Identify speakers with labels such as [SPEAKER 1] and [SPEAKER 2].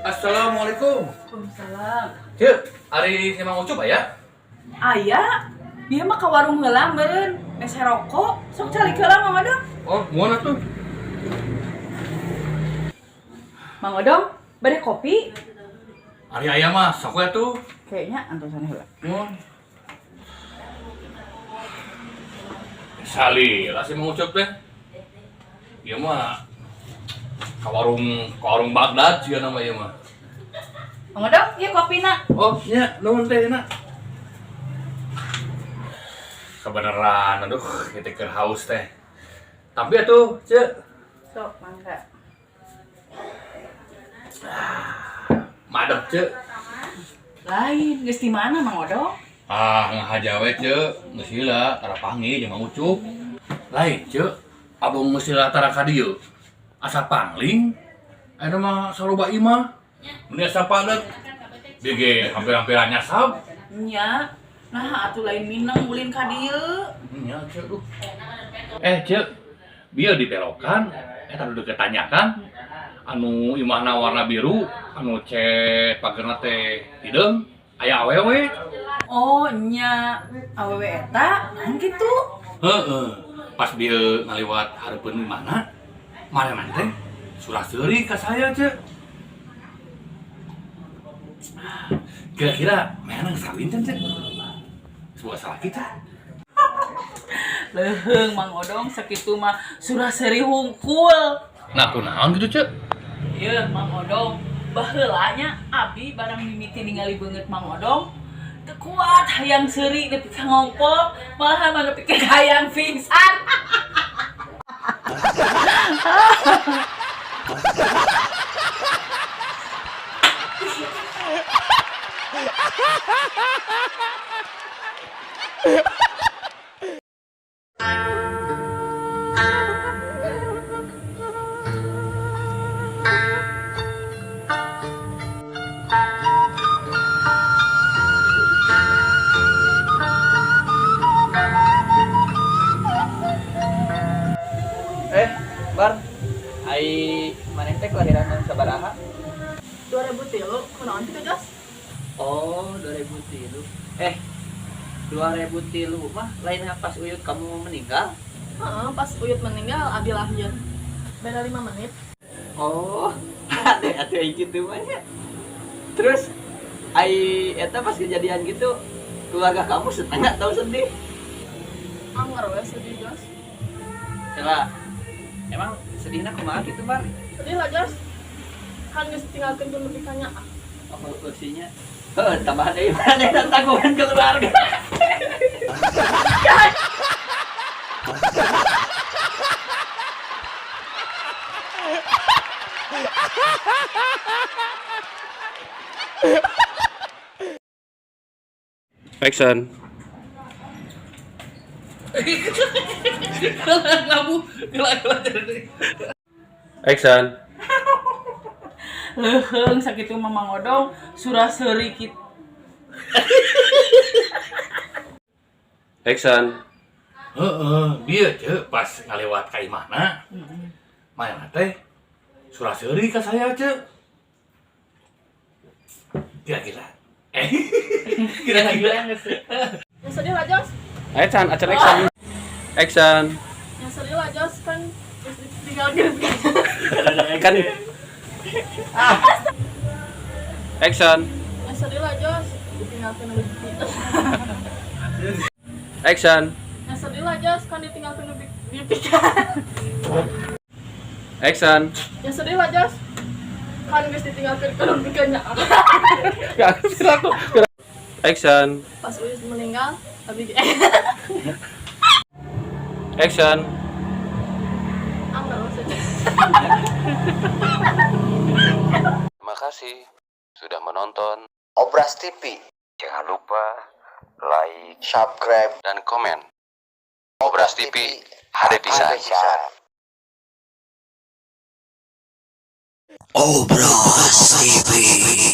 [SPEAKER 1] Assalamualaikum.
[SPEAKER 2] Waalaikumsalam.
[SPEAKER 1] Cek, hari si Mang Ucup aya?
[SPEAKER 2] Aya, dia mah ke warung heula meureun, es rokok, sok calik heula Mang Odong.
[SPEAKER 1] Oh, muana tuh.
[SPEAKER 2] Mang Odong, bade kopi?
[SPEAKER 1] Hari aya mah, sok we tuh.
[SPEAKER 2] Kayaknya antosan heula.
[SPEAKER 1] Mun. Sali, lah si Mang Ucup teh. Ieu mah ka warung Baghdad sih nama ieu mah.
[SPEAKER 2] Mang Odong, ieu kopina.
[SPEAKER 1] Oh, nya, nuhun teh na. Kebeneran, aduh, kita keur haus teh. Tapi atuh, Cek.
[SPEAKER 2] Sok, mangga.
[SPEAKER 1] Madep, Cek.
[SPEAKER 2] Lain, geus di mana Mang Odong?
[SPEAKER 1] Ah, ngahaja we, Cek. Geus heula tara panggih jeung Mang Ucup. Lain, Cek. Abang geus heula tara ka dieu. Asa pangling. Aya mah saloba imah. Mun asa padet. Bege hampir-hampiran nyasab.
[SPEAKER 2] Nya, nah atuh lain mineng ulin ka dieu.
[SPEAKER 1] Nya, Cek, duh. Cek. Bieu dibelokan, eta dudu ketanyakan. Anu imahna warna biru, anu cet pagerna teh hideung, aya awewe.
[SPEAKER 2] Oh, nya awewe eta naon kitu?
[SPEAKER 1] Heeh. Pas bieu ngaliwat hareupeun imahna, mareman teh surah seuri ka saya, Cek. Kira-kira menang sabinten, Cek? Sebuah salah kita.
[SPEAKER 2] Leuheung Mang Odong sakitu mah surah seuri hungkul.
[SPEAKER 1] Nah, kunaon gitu, Cek?
[SPEAKER 2] Ieu Mang Odong, baheula nya abdi barang mimiti ningali beungeut Mang Odong. Teu kuat hayang seuri nepi ka ngongpol, malahan mah nepi ka hayang pingsan.
[SPEAKER 3] Bar, ai maneh teh kelahiran tahun sabaraha?
[SPEAKER 2] 2003, kunaon kitu, Jos?
[SPEAKER 3] Oh, 2003. 2003 mah lain pas Uyut kamu meninggal?
[SPEAKER 4] Heeh, pas Uyut meninggal, Abi lahir. Beda 5 menit.
[SPEAKER 3] Oh, atuh ai kitu mah nya. Terus ai eta pas kejadian gitu, keluarga kamu setengah tahu sedih.
[SPEAKER 4] Anggar we sedih, Jos.
[SPEAKER 3] Coba, emang sedihnya kumaha gitu, Bar?
[SPEAKER 4] Sedih lah, Jos. Kan geus tinggalkeun pun lebih kanya.
[SPEAKER 3] Apa kursinya? Tambahan dari mana dan tanggungan keluarga.
[SPEAKER 1] Action.
[SPEAKER 2] Labu, gila-gila jadi.
[SPEAKER 1] Action.
[SPEAKER 2] Leuheung sakitu mah Mang Odong surah seuri kitu.
[SPEAKER 1] Action. Bieu, Cek, pas ngaliwat ka imahna. Mana teh surah seuri ka saya, Cek. Kira-kira. Kira-kira.
[SPEAKER 4] Ya sedih lah, Jos.
[SPEAKER 1] Action, action. Action.
[SPEAKER 4] Ya sedih lah, Jos. Kan geus ditinggalkeun.
[SPEAKER 1] Kan. Action.
[SPEAKER 4] Ya sedih lah, Jos. Ditinggalkeun lebih.
[SPEAKER 1] Action.
[SPEAKER 4] Ya sedih lah, Jos. Kan ditinggalkeun lebih.
[SPEAKER 1] Action.
[SPEAKER 4] Ya sedih lah, Jos. Kan geus ditinggalkeun lebih kanya.
[SPEAKER 1] Action.
[SPEAKER 4] Pas Uyut meninggal, Abi
[SPEAKER 1] Action.
[SPEAKER 4] anggar we sedih.
[SPEAKER 5] Terima kasih sudah menonton Obras TV. Jangan lupa like, subscribe, dan komen. Obras TV, HD Pisan.
[SPEAKER 6] Obras TV.